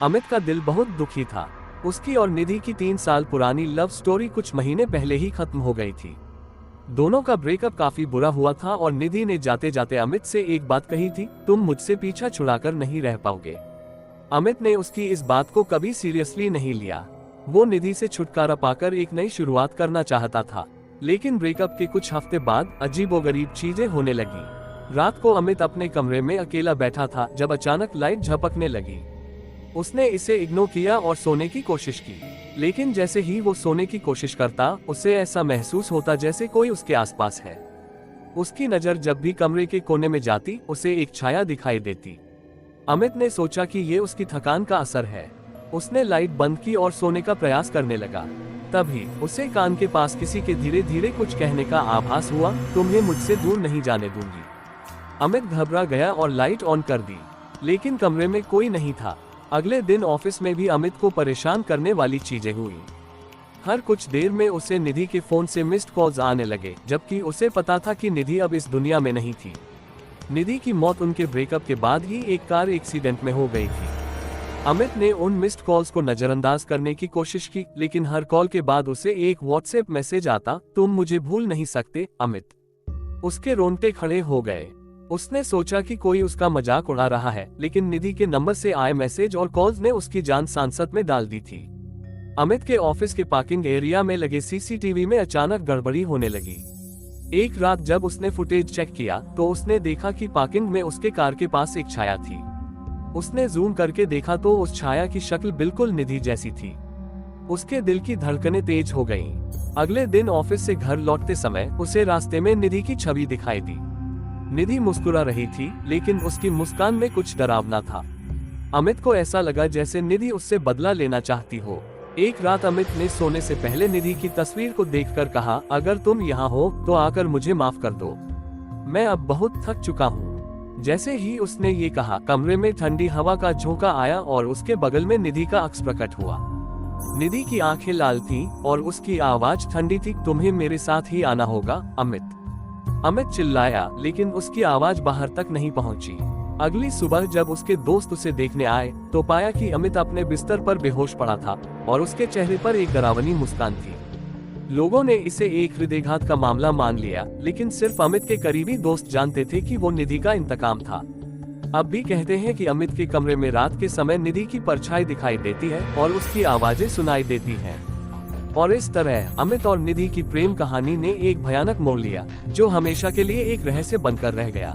अमित का दिल बहुत दुखी था। उसकी और निधि की 3 साल पुरानी लव स्टोरी कुछ महीने पहले ही खत्म हो गई थी। दोनों का ब्रेकअप काफी बुरा हुआ था और निधि ने जाते जाते अमित से एक बात कही थी, तुम मुझसे पीछा छुड़ाकर नहीं रह पाओगे। अमित ने उसकी इस बात को कभी सीरियसली नहीं लिया। वो निधि से छुटकारा पाकर एक नई शुरुआत करना चाहता था। लेकिन ब्रेकअप के कुछ हफ्ते बाद अजीबोगरीब चीजें होने लगी। रात को अमित अपने कमरे में अकेला बैठा था जब अचानक लाइट झपकने लगी। उसने इसे इग्नोर किया और सोने की कोशिश की, लेकिन जैसे ही वो सोने की कोशिश करता, उसे ऐसा महसूस होता जैसे कोई उसके आसपास है। उसकी नजर जब भी कमरे के कोने में जाती, उसे एक छाया दिखाई देती। अमित ने सोचा कि ये उसकी थकान का असर है। उसने लाइट बंद की और सोने का प्रयास करने लगा। तभी उसे कान के पास किसी के धीरे धीरे कुछ कहने का आभास हुआ, तुम्हें मुझसे दूर नहीं जाने दूंगी। अमित घबरा गया और लाइट ऑन कर दी, लेकिन कमरे में कोई नहीं था। अगले दिन ऑफिस में भी अमित को परेशान करने वाली चीजें हुई। हर कुछ देर में उसे निधि के फोन से मिस्ड कॉल्स आने लगे, जबकि उसे पता था कि निधि अब इस दुनिया में नहीं थी। निधि की मौत उनके ब्रेकअप के बाद ही एक कार एक्सीडेंट में हो गई थी। अमित ने उन मिस्ड कॉल्स को नजरअंदाज करने की कोशिश की, लेकिन हर कॉल के बाद उसे एक व्हाट्सएप मैसेज आता, तुम मुझे भूल नहीं सकते अमित। उसके रोंगटे खड़े हो गए। उसने सोचा कि कोई उसका मजाक उड़ा रहा है, लेकिन निधि के नंबर से आए मैसेज और कॉल्स ने उसकी जान सांसत में डाल दी थी। अमित के ऑफिस के पार्किंग एरिया में लगे सीसीटीवी में अचानक गड़बड़ी होने लगी। एक रात जब उसने फुटेज चेक किया तो उसने देखा कि पार्किंग में उसके कार के पास एक छाया थी। उसने जूम करके देखा तो उस छाया की शक्ल बिल्कुल निधि जैसी थी। उसके दिल की धड़कनें तेज हो गईं। अगले दिन ऑफिस से घर लौटते समय उसे रास्ते में निधि की छवि दिखाई दी। निधि मुस्कुरा रही थी, लेकिन उसकी मुस्कान में कुछ डरावना था। अमित को ऐसा लगा जैसे निधि उससे बदला लेना चाहती हो। एक रात अमित ने सोने से पहले निधि की तस्वीर को देखकर कहा, अगर तुम यहाँ हो तो आकर मुझे माफ कर दो, मैं अब बहुत थक चुका हूँ। जैसे ही उसने ये कहा, कमरे में ठंडी हवा का झोंका आया और उसके बगल में निधि का अक्स प्रकट हुआ। निधि की आंखें लाल थीं और उसकी आवाज ठंडी थी, तुम्हें मेरे साथ ही आना होगा अमित। अमित चिल्लाया, लेकिन उसकी आवाज बाहर तक नहीं पहुंची। अगली सुबह जब उसके दोस्त उसे देखने आए तो पाया कि अमित अपने बिस्तर पर बेहोश पड़ा था और उसके चेहरे पर एक डरावनी मुस्कान थी। लोगों ने इसे एक हृदयघात का मामला मान लिया, लेकिन सिर्फ अमित के करीबी दोस्त जानते थे कि वो निधि का इंतकाम था। अब भी कहते हैं कि अमित के कमरे में रात के समय निधि की परछाई दिखाई देती है और उसकी आवाजें सुनाई देती हैं। और इस तरह अमित और निधि की प्रेम कहानी ने एक भयानक मोड़ लिया, जो हमेशा के लिए एक रहस्य बनकर रह गया।